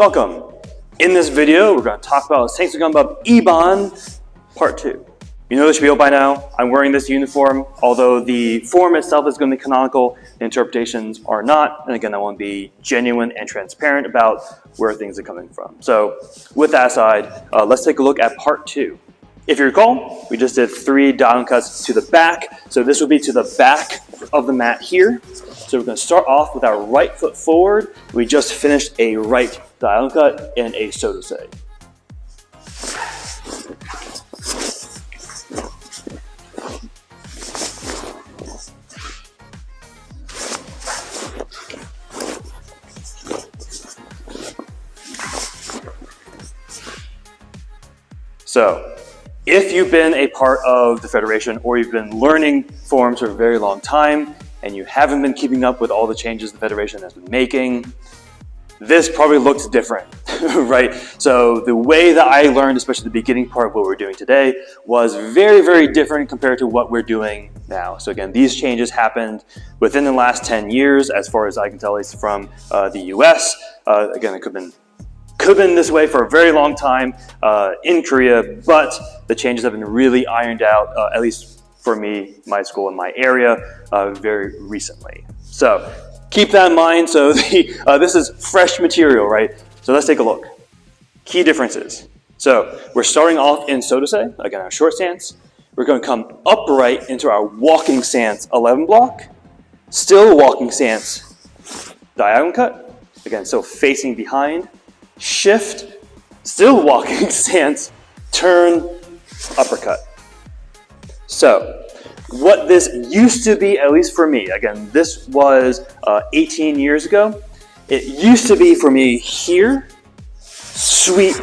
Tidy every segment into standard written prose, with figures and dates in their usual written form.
Welcome. In this video, we're going to talk about Ssangsu Geombup Iban Part 2. You know this should be out by now. I'm wearing this uniform, although the form itself is going to be canonical, the interpretations are not. And again, I want to be genuine and transparent about where things are coming from. So with that aside, let's take a look at Part 2. If you recall, we just did 3 diagonal cuts to the back. So this would be to the back of the mat here. So we're going to start off with our right foot forward. We just finished a right diagonal cut and a sotose. So, if you've been a part of the Federation or you've been learning forms for a very long time and you haven't been keeping up with all the changes the Federation has been making, this probably looks different, right? So the way that I learned, especially the beginning part of what we're doing today, was very, very different compared to what we're doing now. So again, these changes happened within the last 10 years, as far as I can tell, at least from the US. Again, it could have been this way for a very long time in Korea, but the changes have been really ironed out, at least for me, my school, and my area, very recently. So keep that in mind. So this is fresh material, right? So let's take a look. Key differences. So we're starting off in sotose, again, our short stance. We're going to come upright into our walking stance 11 block, still walking stance, diagonal cut, again, so facing behind, shift, still walking stance, turn, uppercut. So what this used to be, at least for me, again, this was 18 years ago. It used to be for me here, sweep,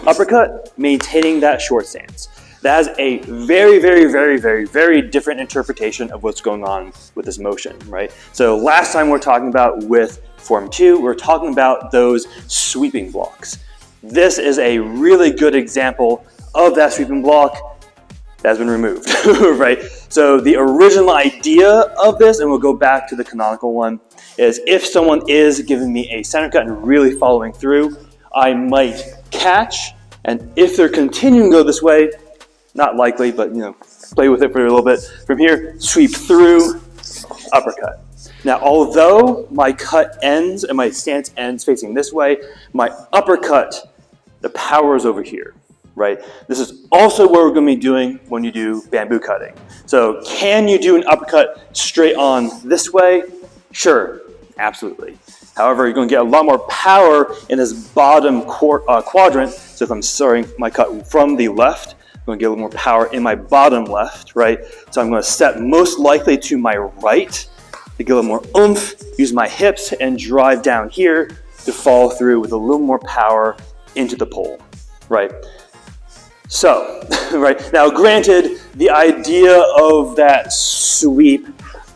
uppercut, maintaining that short stance. That is a very, very, very, very, very different interpretation of what's going on with this motion, right? So last time we were talking about with Form 2, we're talking about those sweeping blocks. This is a really good example of that sweeping block that has been removed, right? So the original idea of this, and we'll go back to the canonical one, is if someone is giving me a center cut and really following through, I might catch, and if they're continuing to go this way, not likely, but play with it for a little bit. From here, sweep through, uppercut. Now, although my cut ends and my stance ends facing this way, my uppercut, the power is over here, right? This is also what we're going to be doing when you do bamboo cutting. So can you do an uppercut straight on this way? Sure, absolutely. However, you're going to get a lot more power in this bottom quadrant. So if I'm starting my cut from the left, I'm going to get a little more power in my bottom left, right? So I'm going to step most likely to my right to get a little more oomph, use my hips, and drive down here to follow through with a little more power into the pole, right? So, right, now granted, the idea of that sweep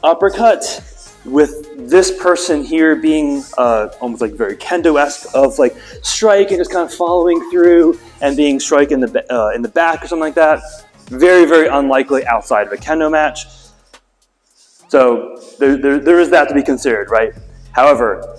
uppercut with this person here being almost like very kendo-esque of like strike and just kind of following through and being strike in the back or something like that, very, very unlikely outside of a kendo match. So there is that to be considered, right? However,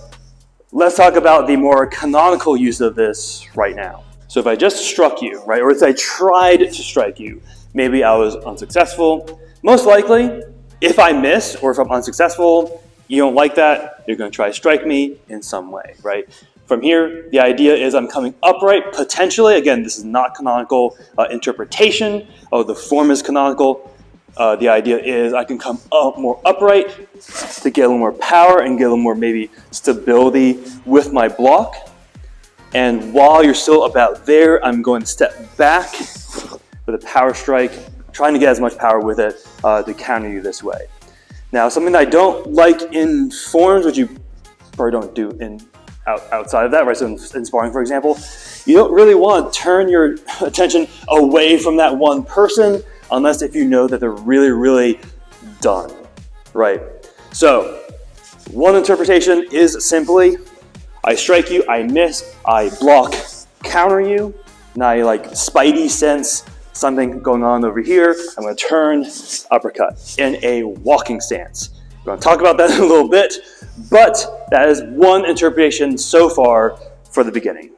let's talk about the more canonical use of this right now. So if I just struck you, right, or if I tried to strike you, maybe I was unsuccessful. Most likely, if I miss or if I'm unsuccessful, you don't like that, you're going to try to strike me in some way, right? From here, the idea is I'm coming upright, potentially. Again, this is not canonical interpretation. Oh, the form is canonical. The idea is I can come up more upright to get a little more power and get a little more maybe stability with my block. And while you're still about there, I'm going to step back with a power strike, trying to get as much power with it to counter you this way. Now, something that I don't like in forms, which you probably don't do outside of that, right? So in sparring, for example, you don't really want to turn your attention away from that one person unless if you know that they're really, really done, right? So one interpretation is simply, I strike you, I miss, I block, counter you. Now you like spidey sense something going on over here. I'm going to turn, uppercut in a walking stance. We're going to talk about that in a little bit, but that is one interpretation so far for the beginning.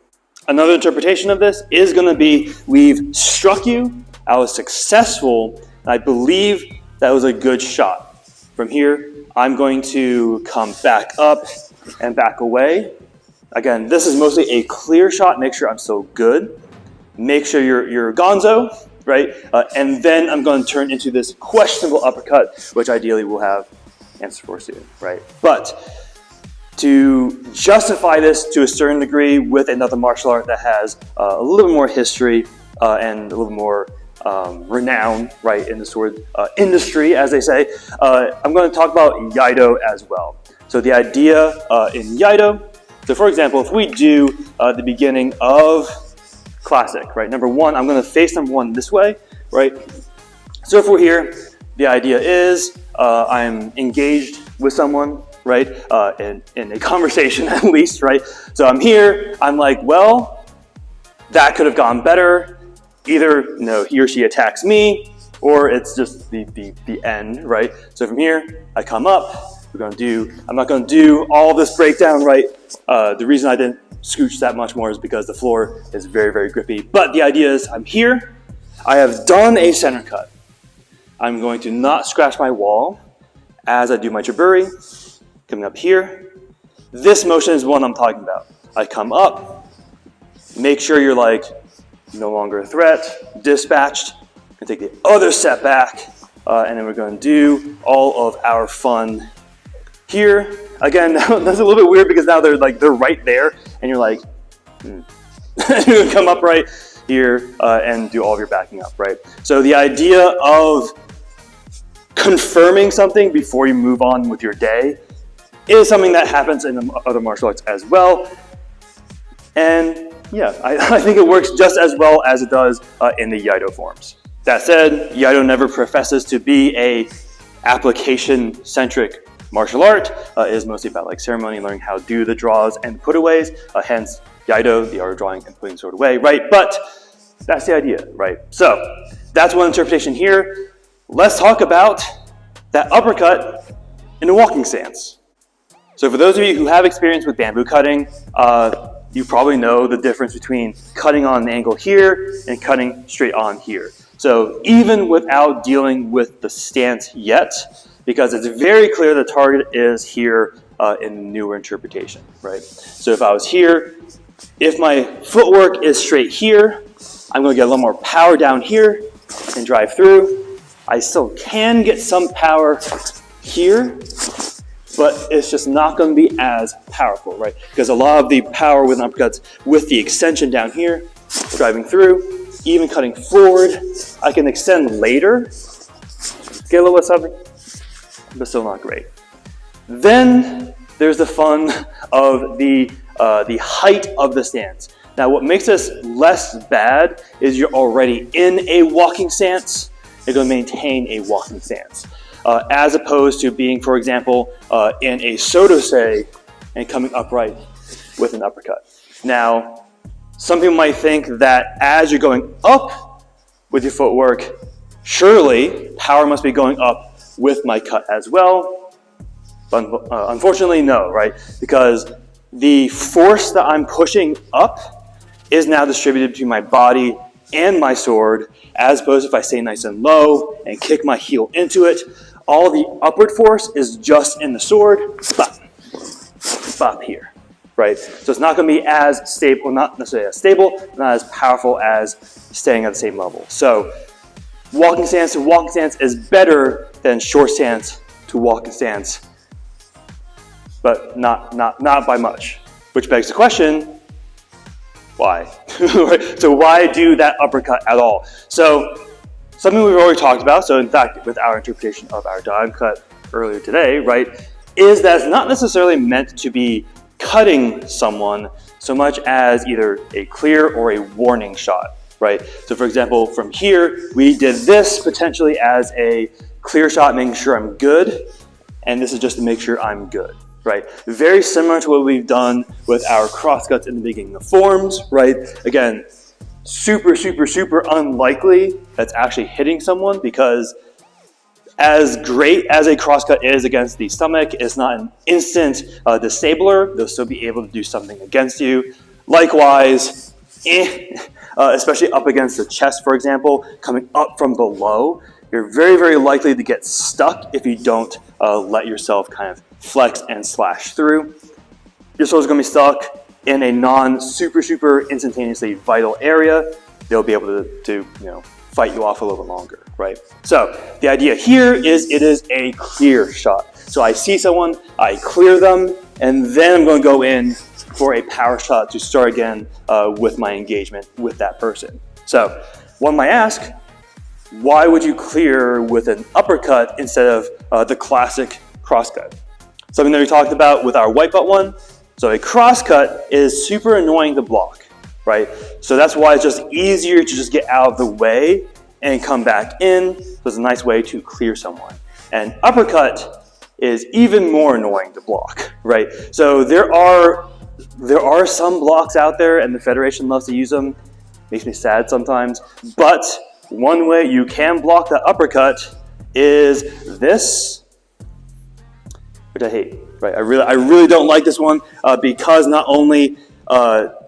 Another interpretation of this is going to be, we've struck you, I was successful, and I believe that was a good shot. From here, I'm going to come back up and back away. Again, this is mostly a clear shot. Make sure I'm still good. Make sure you're gonzo, right? And then I'm going to turn into this questionable uppercut, which ideally we'll have answer for soon, right? But to justify this to a certain degree with another martial art that has a little more history and a little more renown, right, in the sword industry, as they say, I'm going to talk about Iaido as well. So the idea in Iaido, so for example, if we do the beginning of classic, right, number one, I'm going to face number one this way, right? So if we're here, the idea is I'm engaged with someone, right, in a conversation at least, right? So I'm here, I'm like, well, that could have gone better. Either, you know, he or she attacks me, or it's just the end, right? So from here, I come up, I'm not going to do all this breakdown, right? The reason I didn't scooch that much more is because the floor is very, very grippy. But the idea is I'm here, I have done a center cut. I'm going to not scratch my wall as I do my chiburi, coming up here. This motion is what I'm talking about. I come up, make sure you're like no longer a threat, dispatched, and take the other step back, and then we're going to do all of our fun here. Again, that's a little bit weird because now they're right there, and you're like, you come up right here and do all of your backing up, right? So the idea of confirming something before you move on with your day is something that happens in other martial arts as well. And yeah, I think it works just as well as it does in the Iaido forms. That said, Iaido never professes to be a application-centric martial art. It is mostly about like ceremony, learning how to do the draws and putaways, hence Iaido, the art of drawing and putting sword away, right? But that's the idea, right? So that's one interpretation here. Let's talk about that uppercut in a walking stance. So for those of you who have experience with bamboo cutting, you probably know the difference between cutting on an angle here and cutting straight on here. So even without dealing with the stance yet, because it's very clear the target is here in the newer interpretation, right? So if I was here, if my footwork is straight here, I'm going to get a little more power down here and drive through. I still can get some power here, but it's just not going to be as powerful, right? Because a lot of the power with uppercuts with the extension down here, driving through, even cutting forward, I can extend later, get a little bit of something, but still not great. Then there's the fun of the height of the stance. Now what makes this less bad is you're already in a walking stance. You're going to maintain a walking stance. As opposed to being, for example, in a sotose and coming upright with an uppercut. Now, some people might think that as you're going up with your footwork, surely power must be going up with my cut as well. But unfortunately, no, right? Because the force that I'm pushing up is now distributed between my body and my sword, as opposed to if I stay nice and low and kick my heel into it, all the upward force is just in the sword, bop, bop here, right? So it's not going to be as stable, not necessarily as stable, not as powerful as staying at the same level. So walking stance to walking stance is better than short stance to walking stance, but not by much. Which begs the question, why? So why do that uppercut at all? So something we've already talked about, so in fact, with our interpretation of our dive cut earlier today, right, is that it's not necessarily meant to be cutting someone so much as either a clear or a warning shot, right? So for example, from here, we did this potentially as a clear shot, making sure I'm good, and this is just to make sure I'm good, right? Very similar to what we've done with our crosscuts in the beginning of forms, right? Again, super, super, super unlikely that's actually hitting someone, because as great as a crosscut is against the stomach, it's not an instant disabler. They'll still be able to do something against you. Likewise, especially up against the chest, for example, coming up from below, you're very, very likely to get stuck if you don't let yourself kind of flex and slash through. Your sword is going to be stuck in a super instantaneously vital area. They'll be able to fight you off a little bit longer, right? So the idea here is it is a clear shot. So I see someone, I clear them, and then I'm going to go in for a power shot to start again with my engagement with that person. So one might ask, why would you clear with an uppercut instead of the classic crosscut? Something that we talked about with our white belt one. So a crosscut is super annoying to block, right? So that's why it's just easier to just get out of the way and come back in. So it's a nice way to clear someone. And uppercut is even more annoying to block, right? So there are some blocks out there, and the Federation loves to use them. Makes me sad sometimes. But one way you can block the uppercut is this, which I hate. Right, I really don't like this one because not only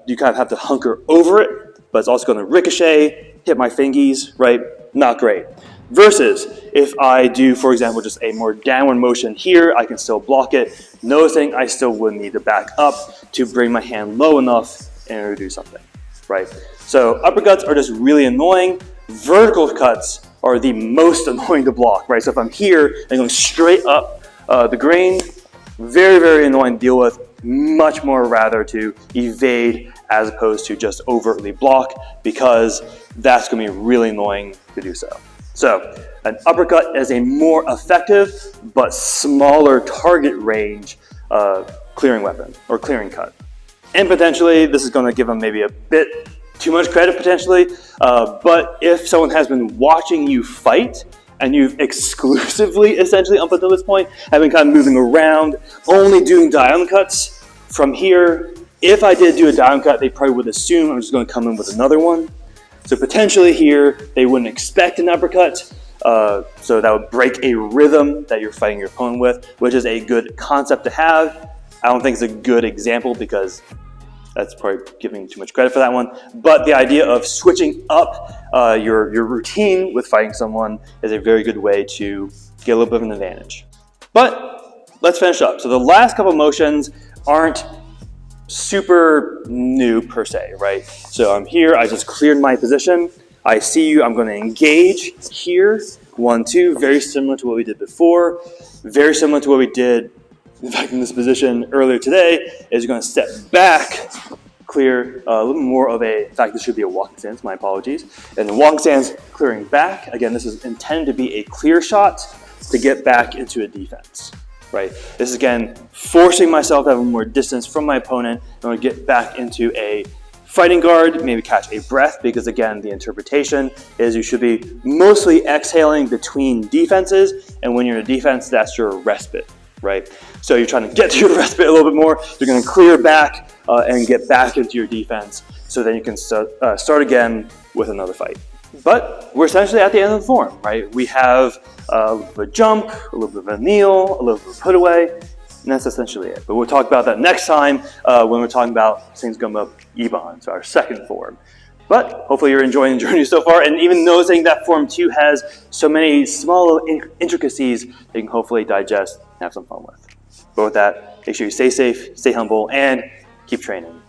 you kind of have to hunker over it, but it's also going to ricochet, hit my fingies, right? Not great. Versus if I do, for example, just a more downward motion here, I can still block it, noticing I still would need to back up to bring my hand low enough and do something, right? So uppercuts are just really annoying. Vertical cuts are the most annoying to block, right? So if I'm here and going straight up the grain, very, very annoying to deal with, much more rather to evade as opposed to just overtly block, because that's going to be really annoying to do so. So an uppercut is a more effective but smaller target range clearing weapon or clearing cut. And potentially this is going to give them maybe a bit too much credit potentially, but if someone has been watching you fight and you've exclusively, essentially up until this point, have been kind of moving around, only doing diagonal cuts from here. If I did do a diagonal cut, they probably would assume I'm just going to come in with another one. So potentially here, they wouldn't expect an uppercut, so that would break a rhythm that you're fighting your opponent with, which is a good concept to have. I don't think it's a good example because that's probably giving too much credit for that one. But the idea of switching up your routine with fighting someone is a very good way to get a little bit of an advantage. But let's finish up. So the last couple motions aren't super new per se, right? So I'm here, I just cleared my position. I see you, I'm going to engage here. 1, 2, very similar to what we did before. Very similar to what we did, in fact, in this position earlier today, is you're going to step back, clear a little more of a, in fact, this should be a walking stance, my apologies. And the walking stance, clearing back. Again, this is intended to be a clear shot to get back into a defense, right? This is, again, forcing myself to have more distance from my opponent in order to get back into a fighting guard, maybe catch a breath, because again, the interpretation is you should be mostly exhaling between defenses, and when you're in a defense, that's your respite, right? So you're trying to get to your respite a little bit more, you're going to clear back and get back into your defense, so then you can start again with another fight. But we're essentially at the end of the form, right? We have a little bit of a jump, a little bit of a kneel, a little bit of a put away, and that's essentially it. But we'll talk about that next time when we're talking about Ssangsu Geombup Ibon, so our second form. But hopefully you're enjoying the journey so far, and even noticing that Form 2 has so many small intricacies that you can hopefully digest and have some fun with. But with that, make sure you stay safe, stay humble, and keep training.